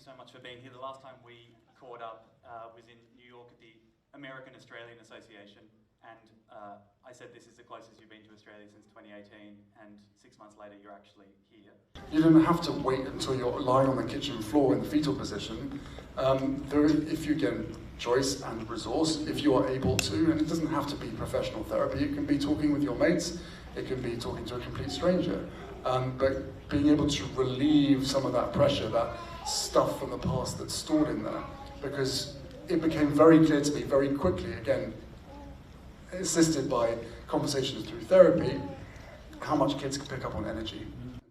so much for being here. The last time we caught up was in New York at the American Australian Association, and I said this is the closest you've been to Australia since 2018, and 6 months later you're actually here. You don't have to wait until you're lying on the kitchen floor in the fetal position. If you get choice and resource, if you are able to, and it doesn't have to be professional therapy, it can be talking with your mates, it can be talking to a complete stranger. But being able to relieve some of that pressure, that stuff from the past that's stored in there, because it became very clear to me very quickly, again, assisted by conversations through therapy, how much kids can pick up on energy.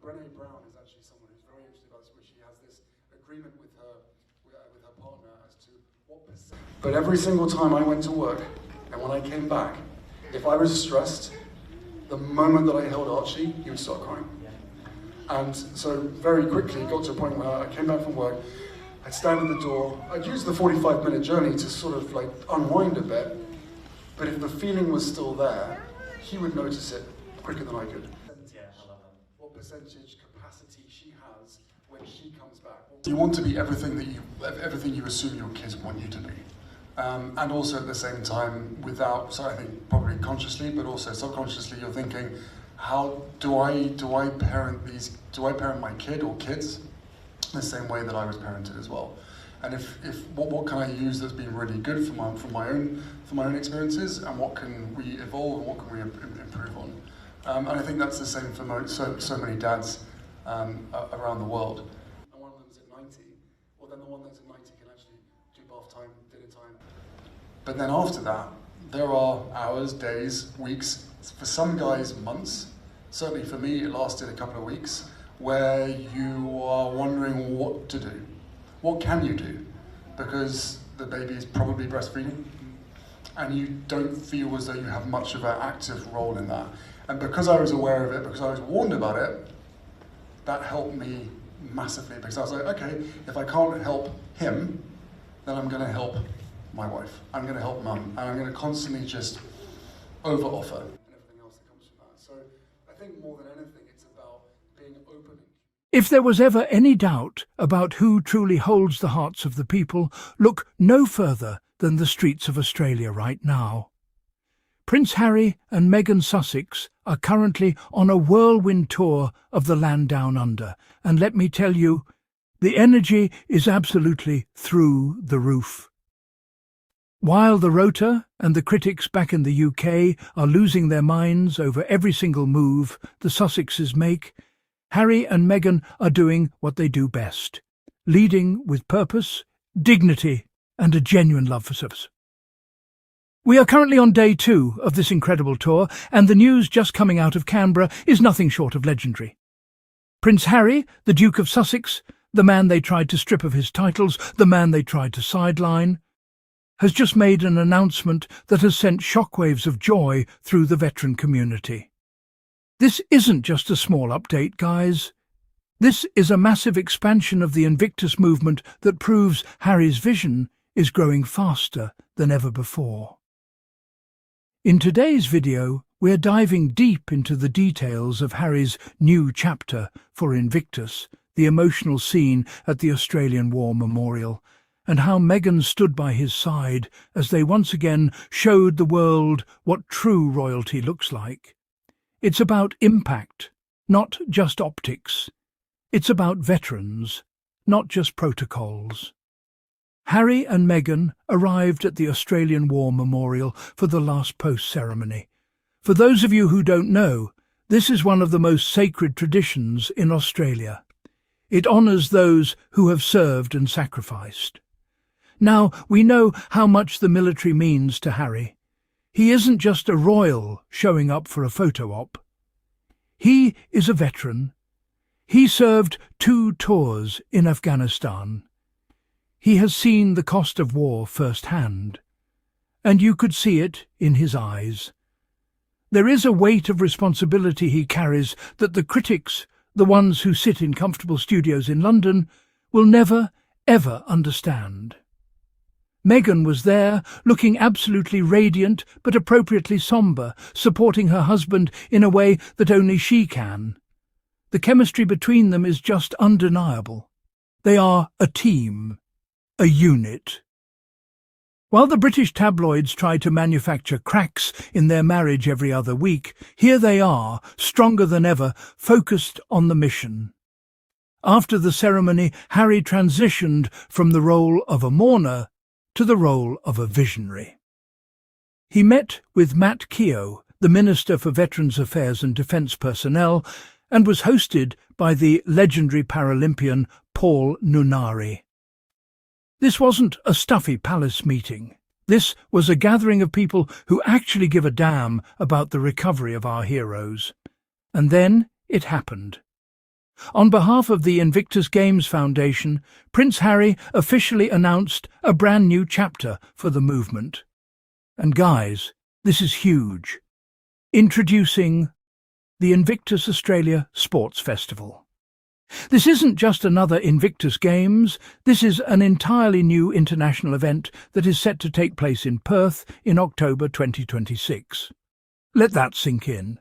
Brené Brown is actually someone who's very interested about this, where she has this agreement with her partner as to what percent. But every single time I went to work, and when I came back, if I was stressed, the moment that I held Archie, he would start crying. And so very quickly it got to a point where I came back from work, I'd stand at the door, I'd use the 45-minute journey to sort of like unwind a bit, but if the feeling was still there, he would notice it quicker than I could. Yeah, I love that. What percentage capacity she has when she comes back. You want to be everything you assume your kids want you to be. And also at the same time, I think probably consciously, but also subconsciously, you're thinking, how do I parent my kid or kids the same way that I was parented as well? And what can I use that's been really good for my own experiences, and what can we evolve and what can we improve on? And I think that's the same for so many dads around the world. And one of them is at 90, well then the one that's at 90 can actually do bath time, dinner time. But then after that, there are hours, days, weeks, for some guys months. Certainly for me, it lasted a couple of weeks, where you are wondering what to do. What can you do? Because the baby is probably breastfeeding, and you don't feel as though you have much of an active role in that. And because I was aware of it, because I was warned about it, that helped me massively, because I was like, okay, if I can't help him, then I'm gonna help my wife. I'm gonna help mum, and I'm gonna constantly just over-offer. And everything else that comes from that. So I think more than anything, it's about being open. If there was ever any doubt about who truly holds the hearts of the people, look no further than the streets of Australia right now. Prince Harry and Meghan Sussex are currently on a whirlwind tour of the land down under, and let me tell you, the energy is absolutely through the roof. While the Rota and the critics back in the UK are losing their minds over every single move the Sussexes make, Harry and Meghan are doing what they do best, leading with purpose, dignity, and a genuine love for service. We are currently on day 2 of this incredible tour, and the news just coming out of Canberra is nothing short of legendary. Prince Harry, the Duke of Sussex, the man they tried to strip of his titles, the man they tried to sideline, has just made an announcement that has sent shockwaves of joy through the veteran community. This isn't just a small update, guys. This is a massive expansion of the Invictus movement that proves Harry's vision is growing faster than ever before. In today's video, we're diving deep into the details of Harry's new chapter for Invictus, the emotional scene at the Australian War Memorial, and how Meghan stood by his side as they once again showed the world what true royalty looks like. It's about impact, not just optics. It's about veterans, not just protocols. Harry and Meghan arrived at the Australian War Memorial for the last post ceremony. For those of you who don't know, this is one of the most sacred traditions in Australia. It honours those who have served and sacrificed. Now, we know how much the military means to Harry. He isn't just a royal showing up for a photo op. He is a veteran. He served 2 tours in Afghanistan. He has seen the cost of war firsthand, and you could see it in his eyes. There is a weight of responsibility he carries that the critics, the ones who sit in comfortable studios in London, will never, ever understand. Meghan was there, looking absolutely radiant but appropriately sombre, supporting her husband in a way that only she can. The chemistry between them is just undeniable. They are a team, a unit. While the British tabloids try to manufacture cracks in their marriage every other week, here they are, stronger than ever, focused on the mission. After the ceremony, Harry transitioned from the role of a mourner to the role of a visionary. He met with Matt Keogh, the Minister for Veterans Affairs and Defence Personnel, and was hosted by the legendary Paralympian Paul Nunari. This wasn't a stuffy palace meeting. This was a gathering of people who actually give a damn about the recovery of our heroes. And then it happened. On behalf of the Invictus Games Foundation, Prince Harry officially announced a brand new chapter for the movement. And guys, this is huge. Introducing the Invictus Australia Sports Festival. This isn't just another Invictus Games, this is an entirely new international event that is set to take place in Perth in October 2026. Let that sink in.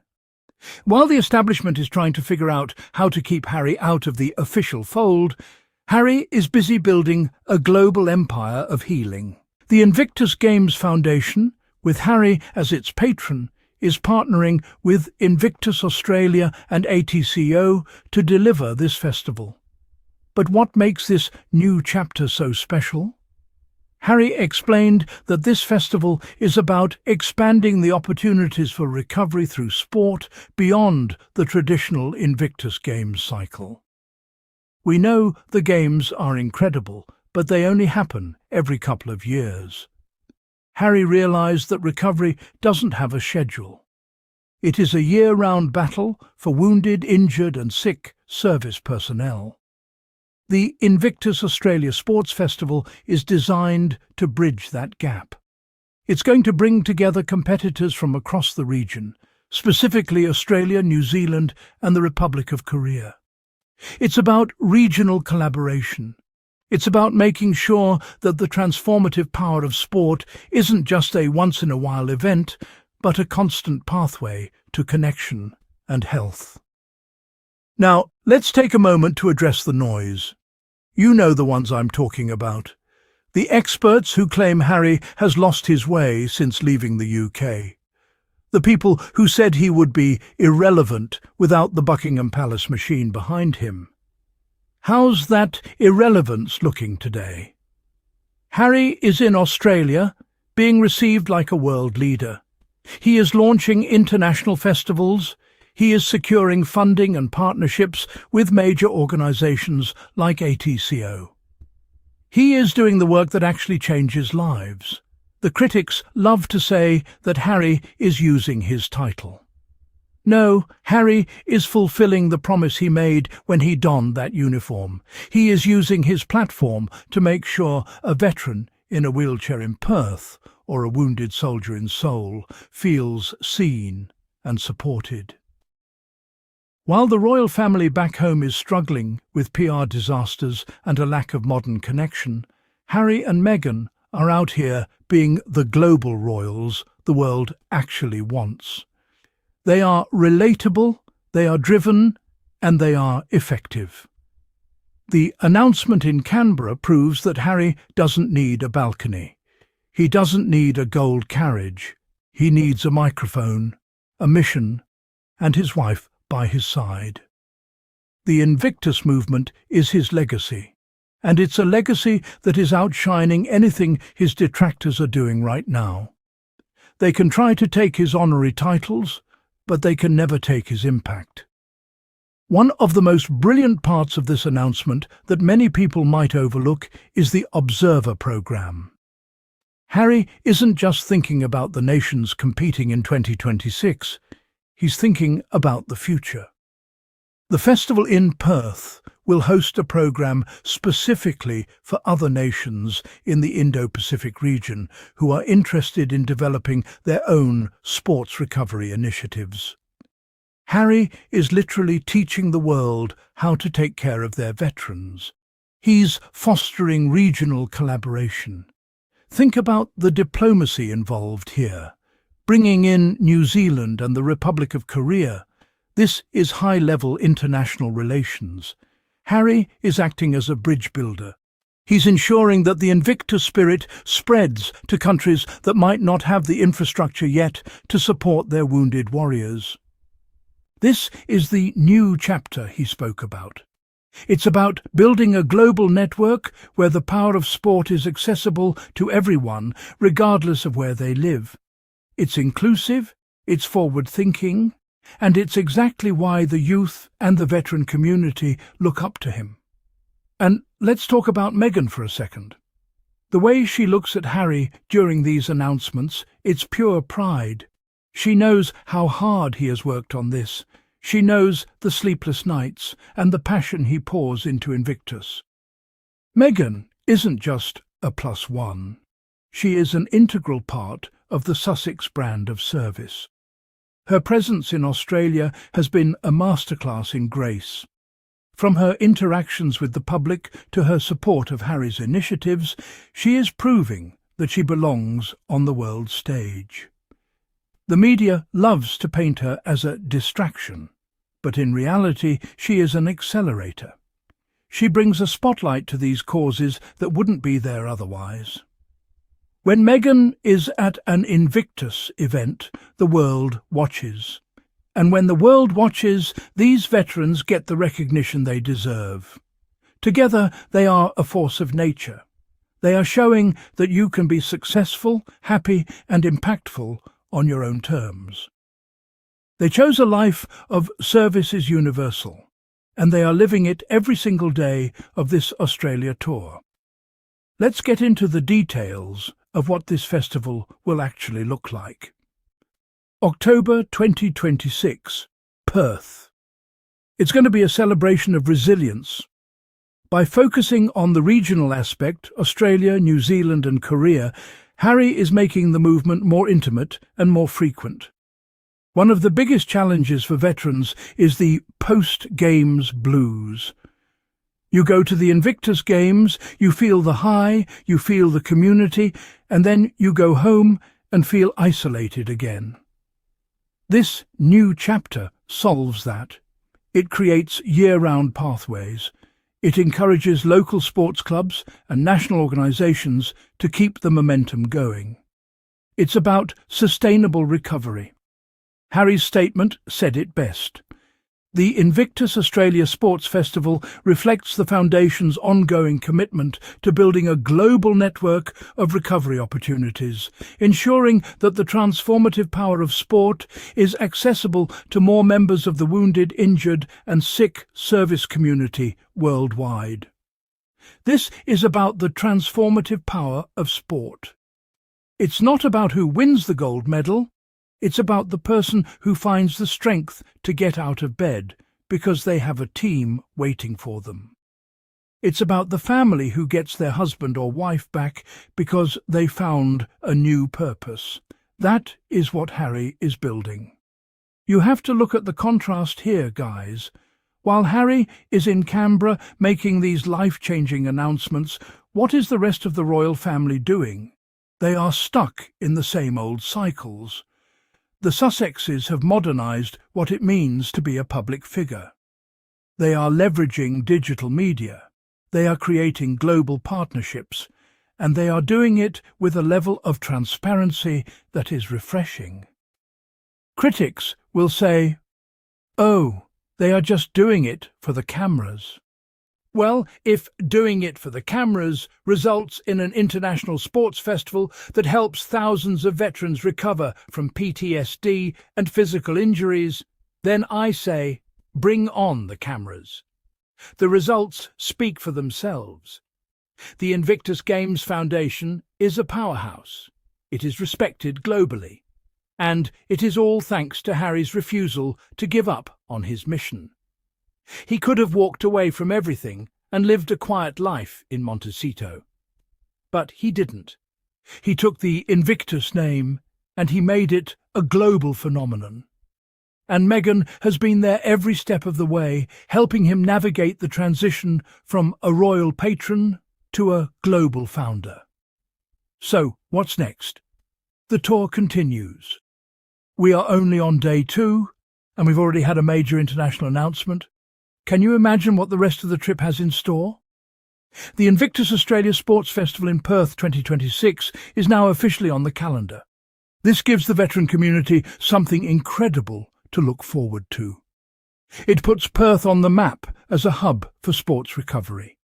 While the establishment is trying to figure out how to keep Harry out of the official fold, Harry is busy building a global empire of healing. The Invictus Games Foundation, with Harry as its patron, is partnering with Invictus Australia and ATCO to deliver this festival. But what makes this new chapter so special? Harry explained that this festival is about expanding the opportunities for recovery through sport beyond the traditional Invictus Games cycle. We know the Games are incredible, but they only happen every couple of years. Harry realised that recovery doesn't have a schedule. It is a year-round battle for wounded, injured and sick service personnel. The Invictus Australia Sports Festival is designed to bridge that gap. It's going to bring together competitors from across the region, specifically Australia, New Zealand and the Republic of Korea. It's about regional collaboration. It's about making sure that the transformative power of sport isn't just a once-in-a-while event, but a constant pathway to connection and health. Now, let's take a moment to address the noise. You know the ones I'm talking about. The experts who claim Harry has lost his way since leaving the UK. The people who said he would be irrelevant without the Buckingham Palace machine behind him. How's that irrelevance looking today? Harry is in Australia, being received like a world leader. He is launching international festivals. He is securing funding and partnerships with major organisations like ATCO. He is doing the work that actually changes lives. The critics love to say that Harry is using his title. No, Harry is fulfilling the promise he made when he donned that uniform. He is using his platform to make sure a veteran in a wheelchair in Perth or a wounded soldier in Seoul feels seen and supported. While the royal family back home is struggling with PR disasters and a lack of modern connection, Harry and Meghan are out here being the global royals the world actually wants. They are relatable, they are driven, and they are effective. The announcement in Canberra proves that Harry doesn't need a balcony. He doesn't need a gold carriage. He needs a microphone, a mission, and his wife by his side. The Invictus movement is his legacy, and it's a legacy that is outshining anything his detractors are doing right now. They can try to take his honorary titles, but they can never take his impact. One of the most brilliant parts of this announcement that many people might overlook is the Observer programme. Harry isn't just thinking about the nations competing in 2026, he's thinking about the future. The festival in Perth will host a programme specifically for other nations in the Indo-Pacific region who are interested in developing their own sports recovery initiatives. Harry is literally teaching the world how to take care of their veterans. He's fostering regional collaboration. Think about the diplomacy involved here. Bringing in New Zealand and the Republic of Korea. This is high-level international relations. Harry is acting as a bridge builder. He's ensuring that the Invictus spirit spreads to countries that might not have the infrastructure yet to support their wounded warriors. This is the new chapter he spoke about. It's about building a global network where the power of sport is accessible to everyone, regardless of where they live. It's inclusive, it's forward-thinking, and it's exactly why the youth and the veteran community look up to him. And let's talk about Meghan for a second. The way she looks at Harry during these announcements, it's pure pride. She knows how hard he has worked on this. She knows the sleepless nights and the passion he pours into Invictus. Meghan isn't just a +1. She is an integral part of the Sussex brand of service. Her presence in Australia has been a masterclass in grace. From her interactions with the public to her support of Harry's initiatives, she is proving that she belongs on the world stage. The media loves to paint her as a distraction, but in reality she is an accelerator. She brings a spotlight to these causes that wouldn't be there otherwise. When Meghan is at an Invictus event, the world watches. And when the world watches, these veterans get the recognition they deserve. Together, they are a force of nature. They are showing that you can be successful, happy, and impactful on your own terms. They chose a life of service is universal, and they are living it every single day of this Australia tour. Let's get into the details of what this festival will actually look like. October 2026, Perth. It's going to be a celebration of resilience. By focusing on the regional aspect, Australia, New Zealand and Korea, Harry is making the movement more intimate and more frequent. One of the biggest challenges for veterans is the post-Games blues. You go to the Invictus Games, you feel the high, you feel the community, and then you go home and feel isolated again. This new chapter solves that. It creates year-round pathways. It encourages local sports clubs and national organisations to keep the momentum going. It's about sustainable recovery. Harry's statement said it best. The Invictus Australia Sports Festival reflects the Foundation's ongoing commitment to building a global network of recovery opportunities, ensuring that the transformative power of sport is accessible to more members of the wounded, injured and sick service community worldwide. This is about the transformative power of sport. It's not about who wins the gold medal. It's about the person who finds the strength to get out of bed because they have a team waiting for them. It's about the family who gets their husband or wife back because they found a new purpose. That is what Harry is building. You have to look at the contrast here, guys. While Harry is in Canberra making these life-changing announcements, what is the rest of the royal family doing? They are stuck in the same old cycles. The Sussexes have modernised what it means to be a public figure. They are leveraging digital media. They are creating global partnerships. And they are doing it with a level of transparency that is refreshing. Critics will say, "Oh, they are just doing it for the cameras." Well, if doing it for the cameras results in an international sports festival that helps thousands of veterans recover from PTSD and physical injuries, then I say, bring on the cameras. The results speak for themselves. The Invictus Games Foundation is a powerhouse. It is respected globally. And it is all thanks to Harry's refusal to give up on his mission. He could have walked away from everything and lived a quiet life in Montecito. But he didn't. He took the Invictus name and he made it a global phenomenon. And Meghan has been there every step of the way, helping him navigate the transition from a royal patron to a global founder. So, what's next? The tour continues. We are only on day 2, and we've already had a major international announcement. Can you imagine what the rest of the trip has in store? The Invictus Australia Sports Festival in Perth 2026 is now officially on the calendar. This gives the veteran community something incredible to look forward to. It puts Perth on the map as a hub for sports recovery.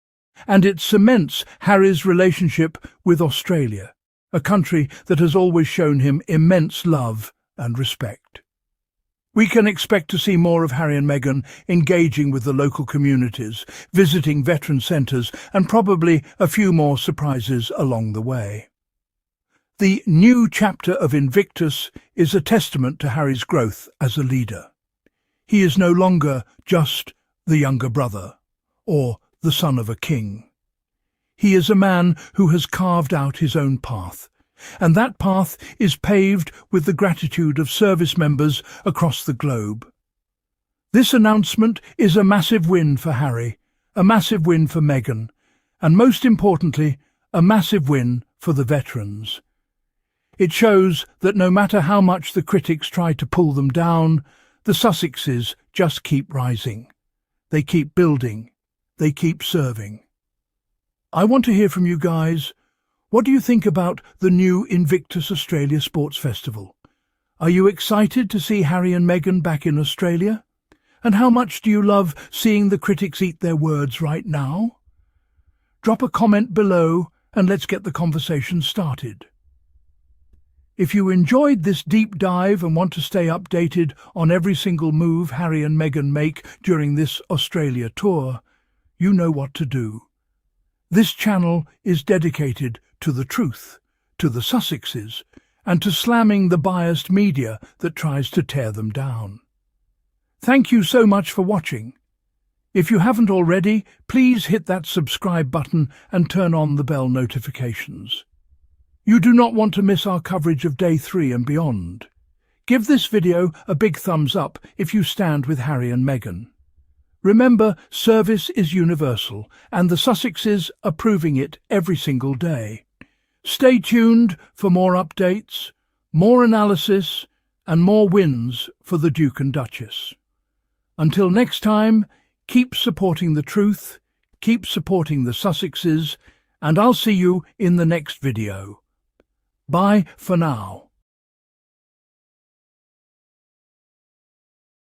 And it cements Harry's relationship with Australia, a country that has always shown him immense love and respect. We can expect to see more of Harry and Meghan engaging with the local communities, visiting veteran centres, and probably a few more surprises along the way. The new chapter of Invictus is a testament to Harry's growth as a leader. He is no longer just the younger brother or the son of a king. He is a man who has carved out his own path, and that path is paved with the gratitude of service members across the globe. This announcement is a massive win for Harry, a massive win for Meghan, and most importantly, a massive win for the veterans. It shows that no matter how much the critics try to pull them down, the Sussexes just keep rising. They keep building. They keep serving. I want to hear from you guys. What do you think about the new Invictus Australia Sports Festival? Are you excited to see Harry and Meghan back in Australia? And how much do you love seeing the critics eat their words right now? Drop a comment below and let's get the conversation started. If you enjoyed this deep dive and want to stay updated on every single move Harry and Meghan make during this Australia tour, you know what to do. This channel is dedicated to the truth, to the Sussexes, and to slamming the biased media that tries to tear them down. Thank you so much for watching. If you haven't already, please hit that subscribe button and turn on the bell notifications. You do not want to miss our coverage of Day 3 and beyond. Give this video a big thumbs up if you stand with Harry and Meghan. Remember, service is universal, and the Sussexes are proving it every single day. Stay tuned for more updates, more analysis, and more wins for the Duke and Duchess. Until next time, keep supporting the truth, keep supporting the Sussexes, and I'll see you in the next video. Bye for now.